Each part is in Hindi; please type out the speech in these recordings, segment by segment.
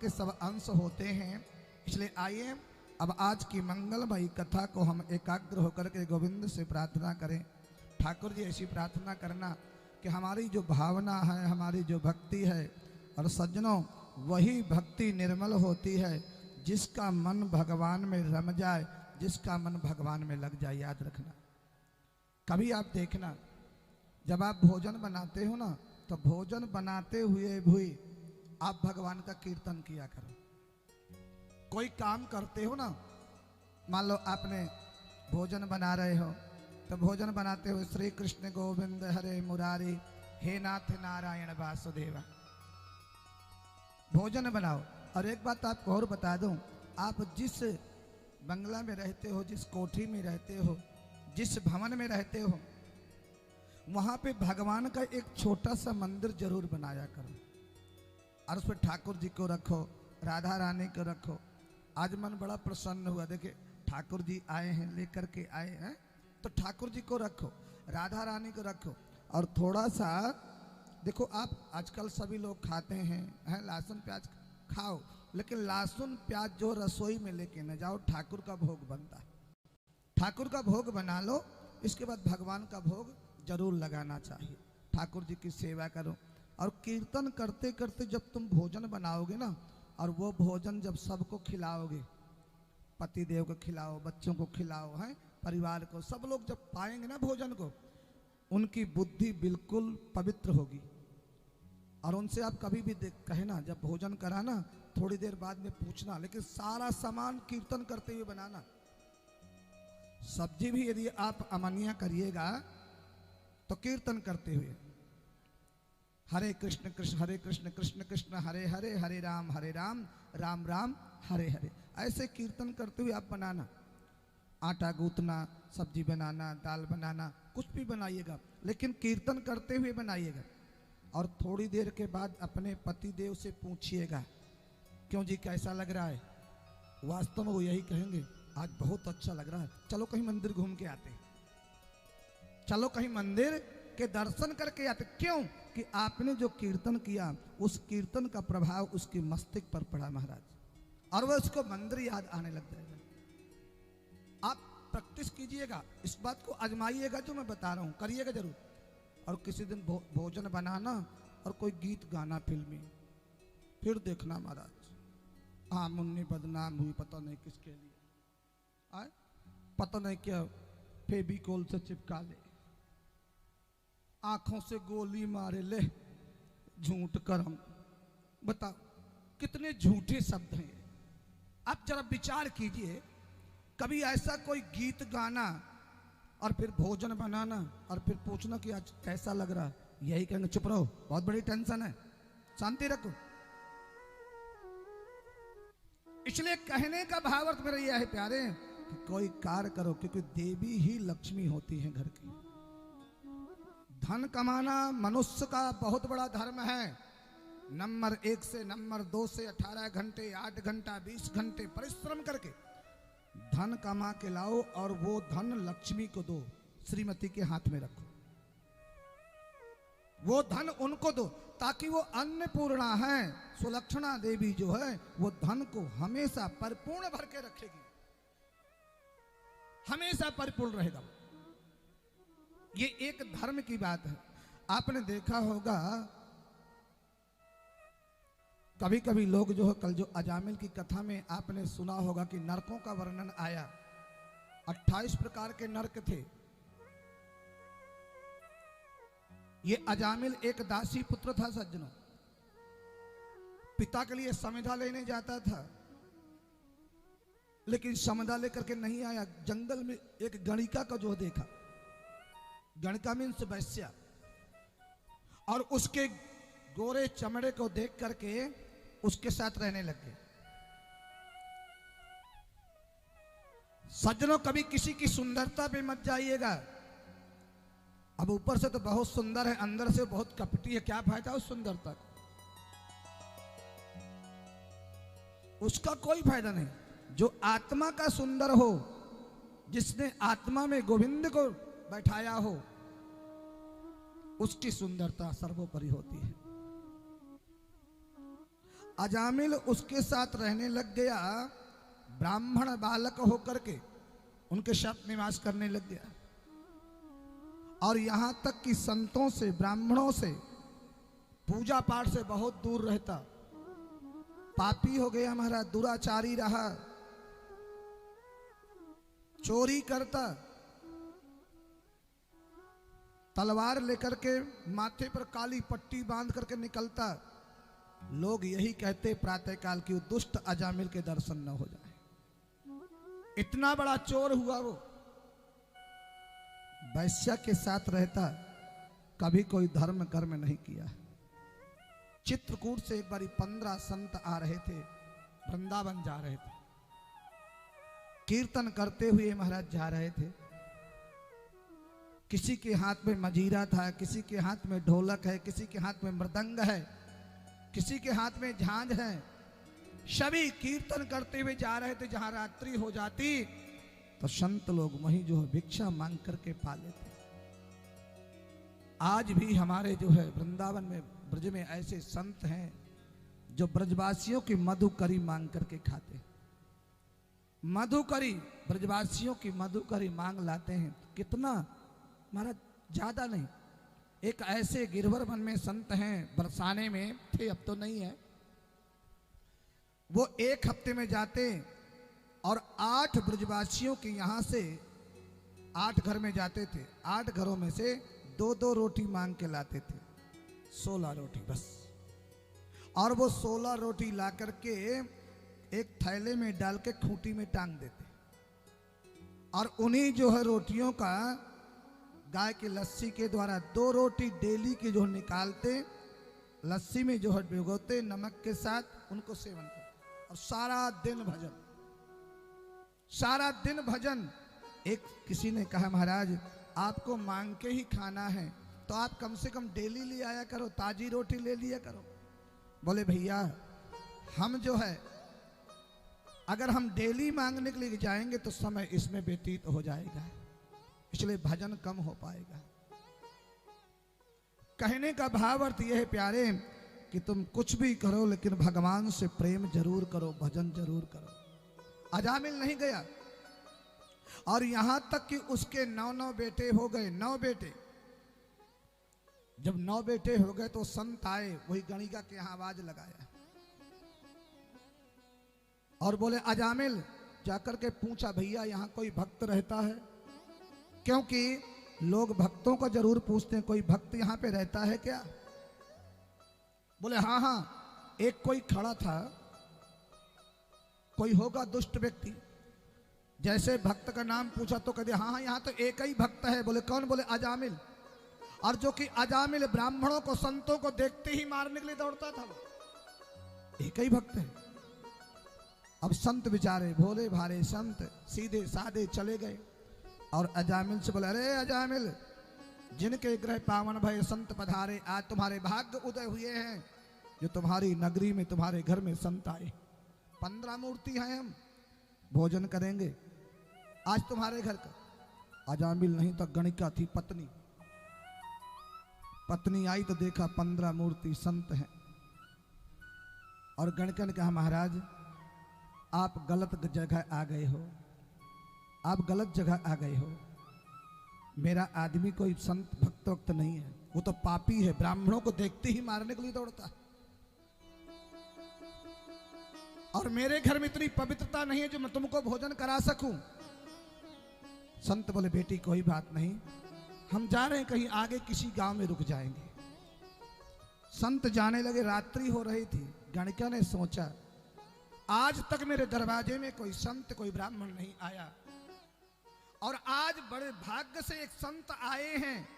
के सब अंश होते हैं। इसलिए आइए अब आज की मंगलमयी कथा को हम एकाग्र होकर के गोविंद से प्रार्थना करें। ठाकुर जी ऐसी प्रार्थना करना कि हमारी जो भावना है, हमारी जो भक्ति है, और सज्जनों वही भक्ति निर्मल होती है जिसका मन भगवान में रम जाए, जिसका मन भगवान में लग जाए। याद रखना, कभी आप देखना जब आप भोजन बनाते हो ना, तो भोजन बनाते हुए भी आप भगवान का कीर्तन किया करो। कोई काम करते हो ना, मान लो आपने भोजन बना रहे हो, तो भोजन बनाते हुए श्री कृष्ण गोविंद हरे मुरारी हे नाथ नारायण वासुदेवा भोजन बनाओ। और एक बात आपको और बता दूं, आप जिस बंगला में रहते हो, जिस कोठी में रहते हो, जिस भवन में रहते हो, वहां पे भगवान का एक छोटा सा मंदिर जरूर बनाया करो और उसमें ठाकुर जी को रखो, राधा रानी को रखो। आज मन बड़ा प्रसन्न हुआ, देखिए ठाकुर जी आए हैं, लेकर के आए हैं, तो ठाकुर जी को रखो, राधा रानी को रखो। और थोड़ा सा देखो, आप आजकल सभी लोग खाते हैं लहसुन प्याज खाओ, लेकिन लहसुन प्याज जो रसोई में लेके न जाओ। ठाकुर का भोग बनता है, ठाकुर का भोग बना लो, इसके बाद भगवान का भोग जरूर लगाना चाहिए। ठाकुर जी की सेवा करो और कीर्तन करते करते जब तुम भोजन बनाओगे ना, और वो भोजन जब सबको खिलाओगे, पति देव को खिलाओ, बच्चों को खिलाओ, हैं परिवार को, सब लोग जब पाएंगे ना भोजन को, उनकी बुद्धि बिल्कुल पवित्र होगी। और उनसे आप कभी भी कहे ना, जब भोजन कराना थोड़ी देर बाद में पूछना, लेकिन सारा सामान कीर्तन करते हुए बनाना। सब्जी भी यदि आप अमनिया करिएगा तो कीर्तन करते हुए, हरे कृष्ण कृष्ण हरे कृष्ण कृष्ण कृष्ण हरे हरे, हरे राम राम राम हरे हरे, ऐसे कीर्तन करते हुए आप बनाना। आटा गूंथना, सब्जी बनाना, दाल बनाना, कुछ भी बनाइएगा, लेकिन कीर्तन करते हुए बनाइएगा। और थोड़ी देर के बाद अपने पति देव से पूछिएगा, क्यों जी कैसा लग रहा है? वास्तव में वो यही कहेंगे, आज बहुत अच्छा लग रहा है, चलो कहीं मंदिर घूम के आते हैं, चलो कहीं मंदिर के दर्शन करके आते। क्यों? कि आपने जो कीर्तन किया, उस कीर्तन का प्रभाव उसके मस्तिष्क पर पड़ा महाराज, और वह उसको मंदिर याद आने लग जाएगा। आप प्रैक्टिस कीजिएगा, इस बात को आजमाइएगा जो मैं बता रहा हूं, करिएगा जरूर। और किसी दिन भोजन बनाना और कोई गीत गाना फिल्मी, फिर देखना महाराज, हाँ मुन्नी बदनाम हुई पता नहीं किसके लिए, आए पता नहीं क्या फेविकोल से चिपका ले, आंखों से गोली मारे ले, झूठ करम। बताओ कितने झूठे शब्द हैं। आप जरा विचार कीजिए, कभी ऐसा कोई गीत गाना और फिर भोजन बनाना और फिर पूछना कि आज कैसा लग रहा है, यही कहेंगे चुप रहो, बहुत बड़ी टेंशन है, शांति रखो। इसलिए कहने का भावार्थ मेरा यह है प्यारे, कि कोई कार्य करो, क्योंकि देवी ही लक्ष्मी होती है घर की। धन कमाना मनुष्य का बहुत बड़ा धर्म है। नंबर 1 से नंबर 2 से 18 घंटे, 8 घंटा, 20 घंटे परिश्रम करके धन कमा के लाओ, और वो धन लक्ष्मी को दो, श्रीमती के हाथ में रखो, वो धन उनको दो, ताकि वो अन्नपूर्णा है, सुलक्षणा देवी जो है, वो धन को हमेशा परिपूर्ण भर के रखेगी, हमेशा परिपूर्ण रहेगा। ये एक धर्म की बात है। आपने देखा होगा कभी कभी लोग जो है, कल जो अजामिल की कथा में आपने सुना होगा कि नरकों का वर्णन आया, 28 प्रकार के नरक थे। ये अजामिल एक दासी पुत्र था सज्जनों, पिता के लिए समिधा लेने जाता था, लेकिन समिधा लेकर के नहीं आया। जंगल में एक गणिका का जो देखा, गणिका मीन्स वैश्या, और उसके गोरे चमड़े को देख करके उसके साथ रहने लग गए। सज्जनों कभी किसी की सुंदरता पे मत जाइएगा। अब ऊपर से तो बहुत सुंदर है, अंदर से बहुत कपटी है, क्या फायदा उस सुंदरता का? उसका कोई फायदा नहीं। जो आत्मा का सुंदर हो, जिसने आत्मा में गोविंद को बैठाया हो, उसकी सुंदरता सर्वोपरि होती है। अजामिल उसके साथ रहने लग गया, ब्राह्मण बालक होकर के उनके साथ निवास करने लग गया, और यहां तक कि संतों से, ब्राह्मणों से, पूजा पाठ से बहुत दूर रहता। पापी हो गया महाराज, दुराचारी रहा, चोरी करता, तलवार लेकर के माथे पर काली पट्टी बांध करके निकलता। लोग यही कहते प्रातःकाल की दुष्ट अजामिल के दर्शन न हो जाए। इतना बड़ा चोर हुआ वो। वैश्य के साथ रहता, कभी कोई धर्म कर्म नहीं किया। चित्रकूट से एक बारी 15 संत आ रहे थे, वृंदावन जा रहे थे, कीर्तन करते हुए महाराज जा रहे थे। किसी के हाथ में मजीरा था, किसी के हाथ में ढोलक है, किसी के हाथ में मृदंग है, किसी के हाथ में झांझ है। सभी कीर्तन करते हुए जा रहे थे। जहां रात्रि हो जाती तो संत लोग वहीं जो है भिक्षा मांग करके पा लेते। आज भी हमारे जो है वृंदावन में, ब्रज में ऐसे संत हैं जो ब्रजवासियों की मधुकरी मांग करके खाते। मधुकरी, ब्रजवासियों की मधुकरी मांग लाते हैं। कितना महाराज, ज्यादा नहीं। एक ऐसे गिरवर वन में संत हैं, बरसाने में थे, अब तो नहीं है। वो एक हफ्ते में जाते और 8 ब्रजवासियों के यहां से 8 घर में जाते थे। 8 घरों में से 2-2 रोटी मांग के लाते थे, 16 रोटी बस। और वो 16 रोटी ला करके एक थैले में डाल के खूंटी में टांग देते। और उन्हीं जो है रोटियों का गाय की लस्सी के द्वारा 2 रोटी डेली की जो निकालते, लस्सी में जो है भिगोते, नमक के साथ उनको सेवन करते। और सारा दिन भजन, सारा दिन भजन। एक किसी ने कहा महाराज आपको मांग के ही खाना है तो आप कम से कम डेली ले आया करो, ताजी रोटी ले लिया करो। बोले भैया हम जो है अगर हम डेली मांगने के लिए जाएंगे तो समय इसमें व्यतीत हो जाएगा, इसलिए भजन कम हो पाएगा। कहने का भाव अर्थ यह है प्यारे कि तुम कुछ भी करो लेकिन भगवान से प्रेम जरूर करो, भजन जरूर करो। अजामिल नहीं गया, और यहां तक कि उसके 9 बेटे हो गए, 9 बेटे। जब 9 बेटे हो गए तो संत आए, वही गणिका के यहां आवाज लगाया और बोले अजामिल, जाकर के पूछा भैया यहां कोई भक्त रहता है? क्योंकि लोग भक्तों को जरूर पूछते हैं कोई भक्त यहां पे रहता है क्या? बोले हाँ हाँ, एक कोई खड़ा था, कोई होगा दुष्ट व्यक्ति। जैसे भक्त का नाम पूछा तो कहते हाँ हाँ यहाँ तो एक ही भक्त है। बोले कौन? बोले अजामिल। और जो कि अजामिल ब्राह्मणों को, संतों को देखते ही मारने के लिए दौड़ता था, वो एक ही भक्त है। अब संत बेचारे भोले भाले संत सीधे साधे चले गए और अजामिल से बोले अरे अजामिल, जिनके ग्रह पावन भय संत पधारे, आज तुम्हारे भाग्य उदय हुए हैं जो तुम्हारी नगरी में, तुम्हारे घर में संत आए। 15 मूर्ति हैं, हम भोजन करेंगे आज तुम्हारे घर का। अजामिल नहीं तो गणिका थी पत्नी। पत्नी आई तो देखा 15 मूर्ति संत हैं। और गणिका ने कहा महाराज आप गलत जगह आ गए हो, आप गलत जगह आ गए हो। मेरा आदमी कोई संत भक्त वक्त नहीं है, वो तो पापी है, ब्राह्मणों को देखते ही मारने के लिए दौड़ता। और मेरे घर में इतनी पवित्रता नहीं है जो मैं तुमको भोजन करा सकूं। संत बोले बेटी कोई बात नहीं, हम जा रहे हैं कहीं आगे किसी गांव में रुक जाएंगे। संत जाने लगे, रात्रि हो रही थी। गणिका ने सोचा आज तक मेरे दरवाजे में कोई संत, कोई ब्राह्मण नहीं आया, और आज बड़े भाग्य से एक संत आए हैं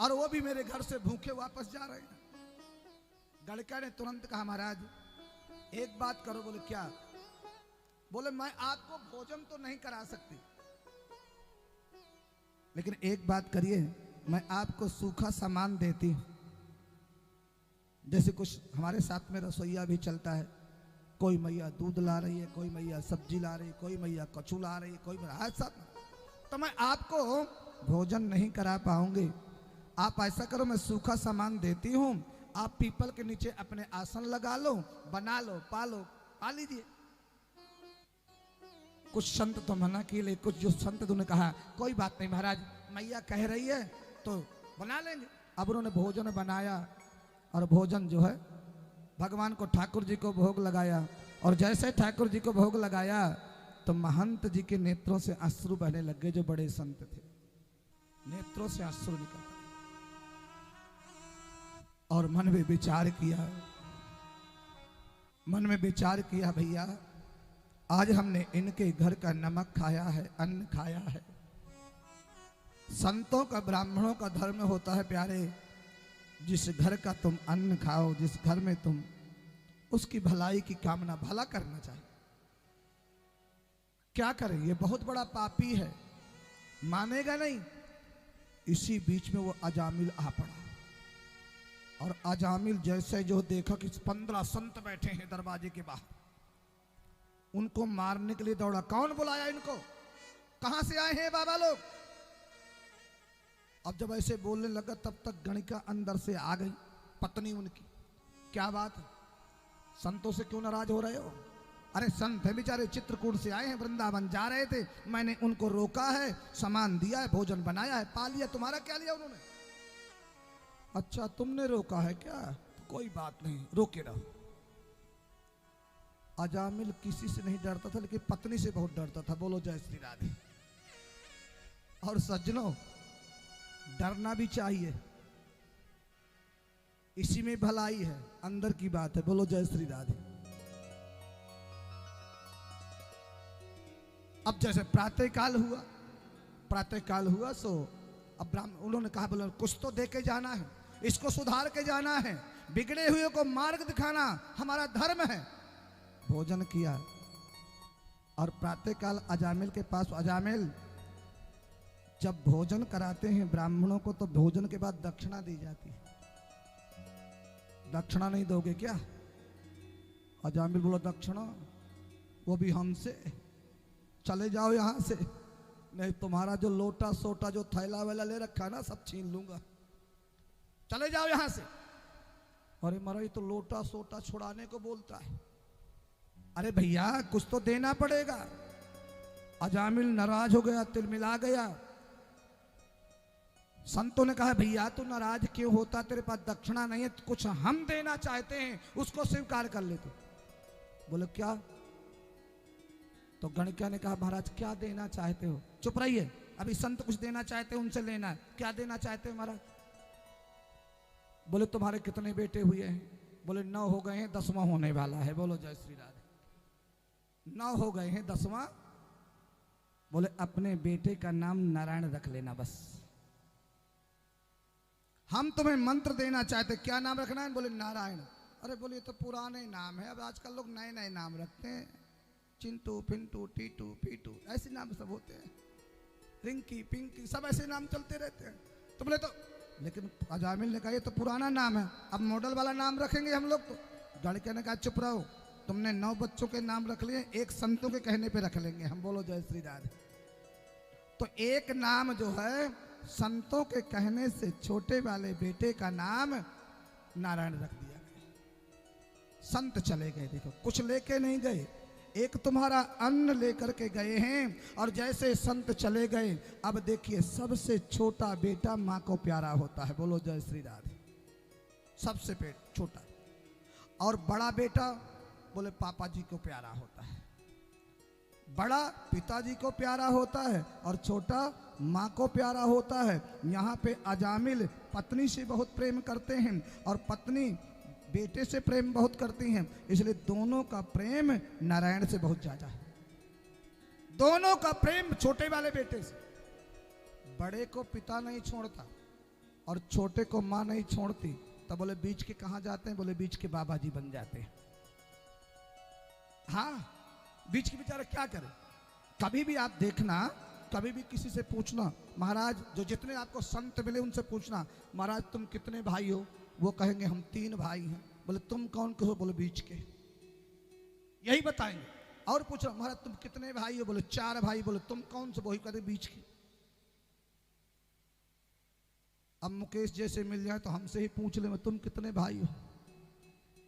और वो भी मेरे घर से भूखे वापस जा रहे हैं। गणिका ने तुरंत कहा महाराज एक बात करो। बोले क्या? बोले मैं आपको भोजन तो नहीं करा सकती, लेकिन एक बात करिए, मैं आपको सूखा सामान देती हूं। जैसे कुछ हमारे साथ में रसोईया भी चलता है, कोई मैया दूध ला रही है, कोई मैया सब्जी ला रही है, कोई मैया कचू ला रही है, कोई सब, तो मैं आपको भोजन नहीं करा पाऊंगी। आप ऐसा करो, मैं सूखा सामान देती हूं, आप पीपल के नीचे अपने आसन लगा लो, बना लो, पालो, पा लीजिए। कुछ संत तो मना किए, लेकिन कुछ जो संत तुमने कहा कोई बात नहीं महाराज, मैया कह रही है तो बना लेंगे। अब उन्होंने भोजन बनाया और भोजन जो है भगवान को, ठाकुर जी को भोग लगाया। और जैसे ठाकुर जी को भोग लगाया तो महंत जी के नेत्रों से अश्रु बहने लग गए। जो बड़े संत थे, नेत्रों से अश्रु निकल गए और मन में विचार किया, मन में विचार किया, भैया आज हमने इनके घर का नमक खाया है, अन्न खाया है। संतों का, ब्राह्मणों का धर्म होता है प्यारे, जिस घर का तुम अन्न खाओ, जिस घर में तुम, उसकी भलाई की कामना, भला करना चाहिए। क्या करें, ये बहुत बड़ा पापी है, मानेगा नहीं। इसी बीच में वो अजामिल आ पड़ा और अजामिल जैसे जो देखा कि 15 संत बैठे हैं दरवाजे के बाहर, उनको मारने के लिए दौड़ा। कौन बुलाया इनको, कहां से आए हैं बाबा लोग? अब जब ऐसे बोलने लगा तब तक गणिका अंदर से आ गई, पत्नी उनकी। क्या बात है, संतों से क्यों नाराज हो रहे हो? अरे संत है बेचारे, चित्रकूट से आए हैं, वृंदावन जा रहे थे, मैंने उनको रोका है, सामान दिया है, भोजन बनाया है, पा लिया, तुम्हारा क्या लिया उन्होंने? अच्छा तुमने रोका है क्या? कोई बात नहीं, रोके रहो। अजामिल किसी से नहीं डरता था, लेकिन पत्नी से बहुत डरता था। बोलो जय श्री राधे। और सज्जनों, डरना भी चाहिए, इसी में भलाई है, अंदर की बात है। बोलो जय श्री राधे। अब जैसे प्रातःकाल हुआ सो अब ब्राह्मण, उन्होंने कहा बोले कुछ तो दे के जाना है, इसको सुधार के जाना है, बिगड़े हुए को मार्ग दिखाना हमारा धर्म है। भोजन किया और प्रातःकाल अजामिल के पास, अजामिल जब भोजन कराते हैं ब्राह्मणों को तो भोजन के बाद दक्षिणा दी जाती है, दक्षिणा नहीं दोगे क्या? अजामिल बोला दक्षिणा, वो भी हमसे? चले जाओ यहां से, नहीं तुम्हारा जो लोटा सोटा जो थैला वैला ले रखा है ना सब छीन लूंगा, चले जाओ यहां से। अरे महाराज तो लोटा सोटा छुड़ाने को बोलता है। अरे भैया कुछ तो देना पड़ेगा। अजामिल नाराज हो गया, तिलमिला गया। संतों ने कहा भैया तू नाराज क्यों होता, तेरे पास दक्षिणा नहीं है, कुछ हम देना चाहते हैं, उसको स्वीकार कर ले तू। बोले क्या? तो गणिका ने कहा महाराज क्या देना चाहते हो? चुप रहिए, अभी संत कुछ देना चाहते हैं, उनसे लेना है। क्या देना चाहते हो महाराज? बोले तुम्हारे कितने बेटे हुए हैं? बोले 9 हो गए हैं, 10वां होने वाला है। बोलो जय श्री राधे। 9 हो गए हैं, 10वां। बोले अपने बेटे का नाम नारायण रख लेना बस। हम तुम्हें मंत्र देना चाहते, क्या नाम रखना है? बोले नारायण। अरे बोले ये तो पुराने नाम है, अब आजकल लोग नए नए नाम रखते हैं, चिंटू पिंटू टीटू पीटू ऐसे नाम सब होते हैं, रिंकी पिंकी सब ऐसे नाम चलते रहते हैं। तो बोले तो, लेकिन अजामिल ने कहा ये तो पुराना नाम है, अब मॉडल वाला नाम रखेंगे हम लोग। तो गणिका ने कहा चुप रहो, तुमने 9 बच्चों के नाम रख लिए, एक संतों के कहने पे रख लेंगे हम। बोलो जय श्री राधे। तो एक नाम जो है संतों के कहने से छोटे वाले बेटे का नाम नारायण रख दिया गया। संत चले गए, देखो कुछ लेके नहीं गए, एक तुम्हारा अन्न लेकर के गए हैं। और जैसे संत चले गए, अब देखिए सबसे छोटा बेटा माँ को प्यारा होता है। बोलो जय श्री राधे। सबसे छोटा, और बड़ा बेटा बोले पापा जी को प्यारा होता है, बड़ा पिताजी को प्यारा होता है और छोटा माँ को प्यारा होता है। यहाँ पे अजामिल पत्नी से बहुत प्रेम करते हैं और पत्नी बेटे से प्रेम बहुत करती हैं, इसलिए दोनों का प्रेम नारायण से बहुत ज्यादा है। दोनों का प्रेम छोटे वाले बेटे से। बड़े को पिता नहीं छोड़ता और छोटे को माँ नहीं छोड़ती, तब बोले बीच के कहाँ जाते हैं? बोले बीच के बाबा जी बन जाते हैं। हाँ, बीच के बेचारे क्या करें? कभी भी आप देखना, कभी भी किसी से पूछना, महाराज जो जितने आपको संत मिले उनसे पूछना महाराज तुम कितने भाई हो? वो कहेंगे हम 3 भाई हैं। बोले तुम कौन के हो? बोले बीच के, यही बताएंगे। और पूछो महाराज तुम कितने भाई हो? बोले 4 भाई। बोले तुम कौन से? वही कहते बीच के। अब मुकेश जैसे मिल जाए तो हमसे ही पूछ ले तुम कितने भाई हो।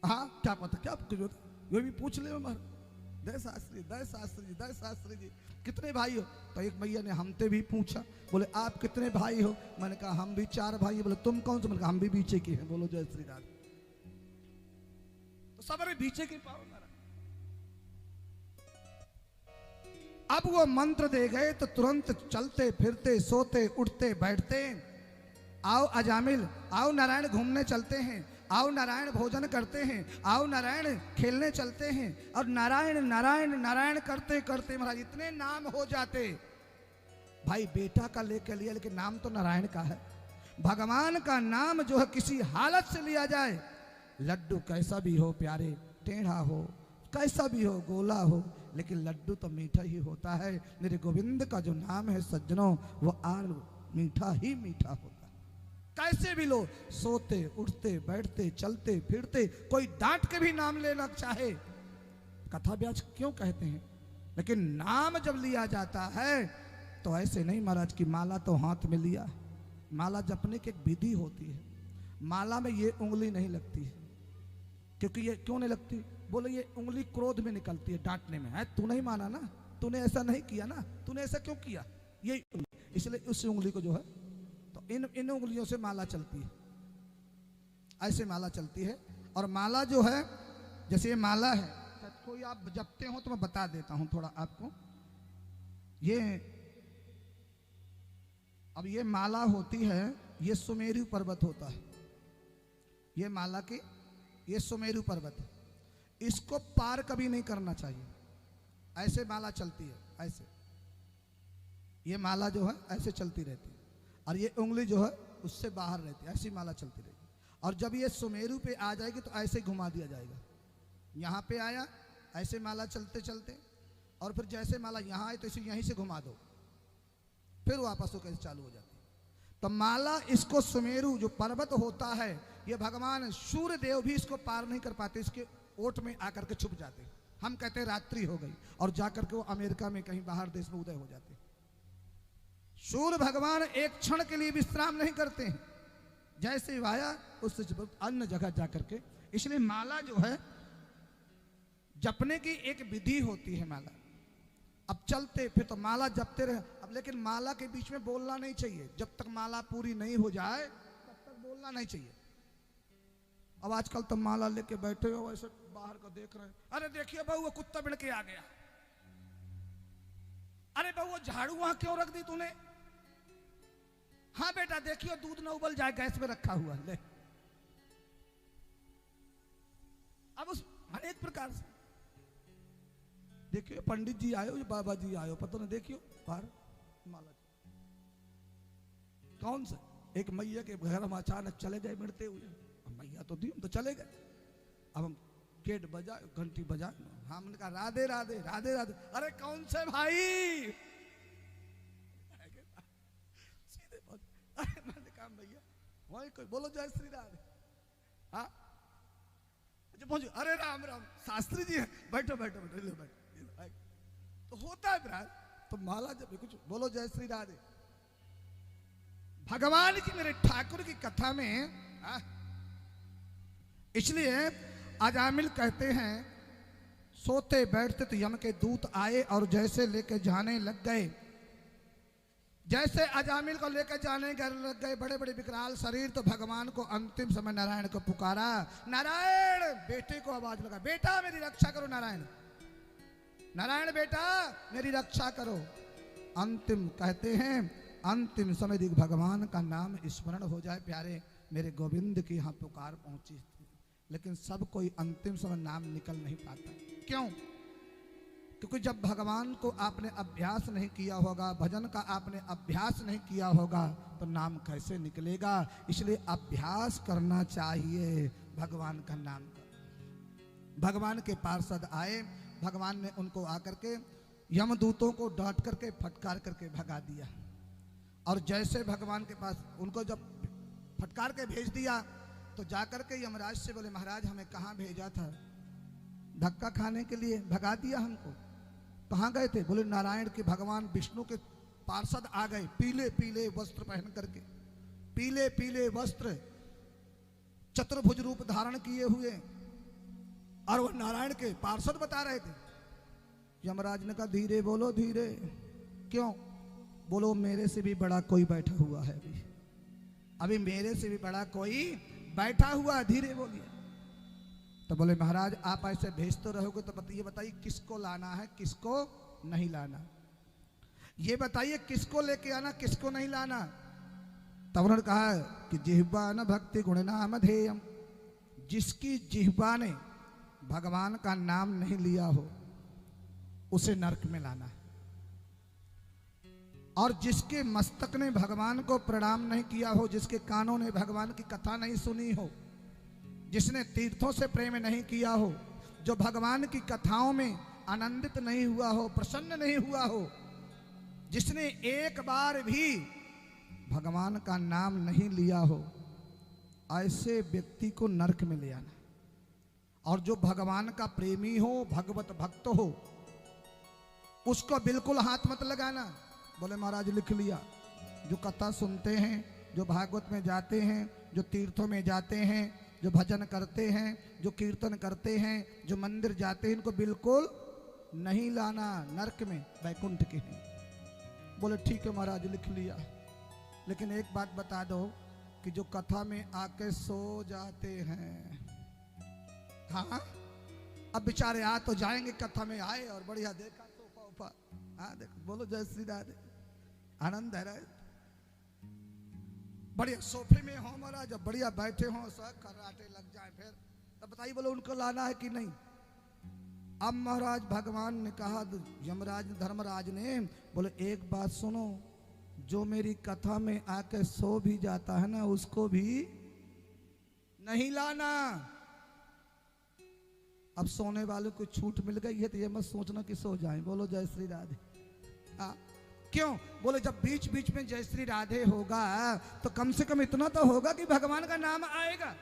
हाँ क्या पता क्या ये भी पूछ ले दय शास्त्री जी कितने भाई हो। तो एक भैया ने हमसे भी पूछा, बोले आप कितने भाई हो। मैंने कहा हम भी 4 भाई हैं। बोले तुम कौन से। मैंने कहा हम भी बीचे के हैं। बोलो जय श्री राम। तो सबरे बीचे के पाओ। अब वो मंत्र दे गए तो तुरंत चलते फिरते सोते उठते बैठते। आओ अजामिल, आओ नारायण घूमने चलते हैं, आओ नारायण भोजन करते हैं, आओ नारायण खेलने चलते हैं। और नारायण नारायण नारायण करते करते महाराज इतने नाम हो जाते। भाई बेटा का लेकर लिया, लेकिन नाम तो नारायण का है। भगवान का नाम जो है किसी हालत से लिया जाए, लड्डू कैसा भी हो प्यारे, टेढ़ा हो कैसा भी हो, गोला हो, लेकिन लड्डू तो मीठा ही होता है। मेरे गोविंद का जो नाम है सज्जनों, वो आर मीठा ही मीठा होता है। कैसे भी लो, सोते उठते बैठते चलते फिरते, कोई डांट के भी नाम लेना चाहे, कथा ब्याज क्यों कहते हैं, लेकिन नाम जब लिया जाता है तो ऐसे नहीं महाराज की माला तो हाथ में लिया। माला जपने की एक विधि होती है। माला में ये उंगली नहीं लगती है। क्योंकि ये क्यों नहीं लगती, बोले ये उंगली क्रोध में निकलती है, डांटने में। है तू नहीं माना ना, तूने ऐसा नहीं किया ना, तूने ऐसा क्यों किया, ये इसलिए उस उंगली को जो है तो इन उंगलियों से माला चलती है। ऐसे माला चलती है। और माला जो है, जैसे ये माला है, कोई आप जपते हो तो मैं बता देता हूं थोड़ा आपको। ये अब ये माला होती है, ये सुमेरु पर्वत होता है। ये माला की ये सुमेरु पर्वत है। इसको पार कभी नहीं करना चाहिए। ऐसे माला चलती है, ऐसे ये माला जो है ऐसे चलती रहती है, और ये उंगली जो है उससे बाहर रहती है। ऐसी माला चलती रहेगी। और जब ये सुमेरु पे आ जाएगी तो ऐसे घुमा दिया जाएगा। यहाँ पे आया, ऐसे माला चलते चलते, और फिर जैसे माला यहाँ आए तो इसे यहीं से घुमा दो, फिर वापस वो कैसे चालू हो जाती है। तो माला इसको सुमेरु जो पर्वत होता है, ये भगवान सूर्य देव भी इसको पार नहीं कर पाते, इसके ओट में आकर के छुप जाते। हम कहते हैं रात्रि हो गई, और जाकर के वो अमेरिका में कहीं बाहर देश में उदय हो जाते। सूर्य भगवान एक क्षण के लिए विश्राम नहीं करते हैं, जैसे आया उससे अन्य जगह जाकर के। इसलिए माला जो है जपने की एक विधि होती है। माला अब चलते फिर तो माला जपते रहे। अब लेकिन माला के बीच में बोलना नहीं चाहिए, जब तक माला पूरी नहीं हो जाए तब तक बोलना नहीं चाहिए। अब आजकल तो माला लेके बैठे हो, ऐसे बाहर को देख रहे हैं, अरे देखिए बहू वो कुत्ता बिड़ के आ गया, अरे बहू वो झाड़ू वहां क्यों रख दी तूने, हाँ बेटा देखियो दूध न उबल जाए, गैस में रखा हुआ ले। अब उस अनेक प्रकार से देखियो, पंडित जी आयो, बाबा जी आयो, पता नहीं देखियो बाहर माला। कौन सा एक मैया के घर हम अचानक चले गए मिलते हुए, मैया तो दी हम तो चले गए। अब हम गेट बजाए, घंटी बजाए, हमने कहा राधे राधे राधे राधे। अरे कौन से भाई, सीधे अरे मैंने कहा भैया वही कोई बोलो जय श्री राधे। हाँ पहुंचे, अरे राम राम शास्त्री जी है, बैठो बैठो बैठो ले बैठो। तो होता है ब्राज, तो माला जब कुछ बोलो जय श्री राधे। भगवान की मेरे ठाकुर की कथा में इसलिए अजामिल कहते हैं, सोते बैठते तो यम के दूत आए और जैसे लेके जाने लग गए। जैसे अजामिल को लेकर जाने लग गए, बड़े बड़े विकराल शरीर, तो भगवान को अंतिम समय नारायण को पुकारा, नारायण बेटे को आवाज लगा, बेटा मेरी रक्षा करो, नारायण नारायण बेटा मेरी रक्षा करो। अंतिम कहते हैं अंतिम समय दिख भगवान का नाम स्मरण हो जाए प्यारे, मेरे गोविंद की यहाँ पुकार पहुंची। लेकिन सब कोई अंतिम समय नाम निकल नहीं पाता। क्यों? क्योंकि जब भगवान को आपने अभ्यास नहीं किया होगा, भजन का आपने अभ्यास नहीं किया होगा, तो नाम कैसे निकलेगा। इसलिए अभ्यास करना चाहिए भगवान का नाम का। भगवान के पार्षद आए, भगवान ने उनको आकर के यमदूतों को डांट करके फटकार करके भगा दिया। और जैसे भगवान के पास उनको जब फटकार के भेज दिया, तो जाकर के यमराज से बोले, महाराज हमें कहाँ भेजा था, धक्का खाने के लिए भगा दिया हमको। कहाँ गए थे? बोले नारायण के भगवान विष्णु के पार्षद आ गए, पीले पीले वस्त्र पहन करके, पीले पीले वस्त्र, चतुर्भुज रूप धारण किए हुए, और वह नारायण के पार्षद बता रहे थे। यमराज ने कहा धीरे बोलो धीरे। क्यों? बोलो मेरे से भी बड़ा कोई बैठा हुआ है, अभी मेरे से भी बड़ा कोई बैठा हुआ है, धीरे बोलिए। तो बोले महाराज आप ऐसे भेजते रहोगे तो ये बताइए किसको लाना है, किसको नहीं लाना, ये बताइए किसको लेके आना, किसको नहीं लाना। तब उन्होंने कहा कि जिह्वा न भक्ति गुण नाम धेयम, जिसकी जिह्वा ने भगवान का नाम नहीं लिया हो उसे नरक में लाना है, और जिसके मस्तक ने भगवान को प्रणाम नहीं किया हो, जिसके कानों ने भगवान की कथा नहीं सुनी हो, जिसने तीर्थों से प्रेम नहीं किया हो, जो भगवान की कथाओं में आनंदित नहीं हुआ हो, प्रसन्न नहीं हुआ हो, जिसने एक बार भी भगवान का नाम नहीं लिया हो, ऐसे व्यक्ति को नरक में ले आना। और जो भगवान का प्रेमी हो, भगवत भक्त हो, उसको बिल्कुल हाथ मत लगाना। बोले महाराज लिख लिया। जो कथा सुनते हैं, जो भागवत में जाते हैं, जो तीर्थों में जाते हैं, जो भजन करते हैं, जो कीर्तन करते हैं, जो मंदिर जाते हैं, इनको बिल्कुल नहीं लाना, नरक में वैकुंठ के हैं। बोले ठीक है महाराज लिख लिया। लेकिन एक बात बता दो कि जो कथा में आके सो जाते हैं, हाँ अब बेचारे आ तो जाएंगे, कथा में आए और बढ़िया देखा सोफा उफा, हाँ देखो बोलो जय श्री राधे, आनंद है रहे, बढ़िया सोफे में हो महाराज, जब बढ़िया बैठे हो, सब खर्राटे लग जाए, फिर तब बताइए बोलो उनको लाना है कि नहीं। अब महाराज भगवान ने कहा, यमराज धर्मराज ने, बोले एक बात सुनो, जो मेरी कथा में आके सो भी जाता है ना, उसको भी नहीं लाना। अब सोने वालों को छूट मिल गई है तो ये मत सोचना कि सो जाएं। बोलो जय श्री राधे। क्यों? बोले जब बीच बीच में जय श्री राधे होगा तो कम से कम इतना तो होगा कि भगवान का नाम आएगा,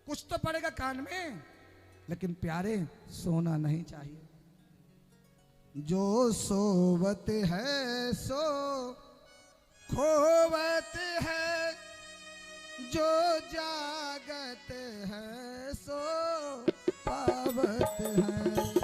कुछ तो पड़ेगा कान में। लेकिन प्यारे सोना नहीं चाहिए। जो सोवत है सो खोवत है, जो जागत है सो पावत है।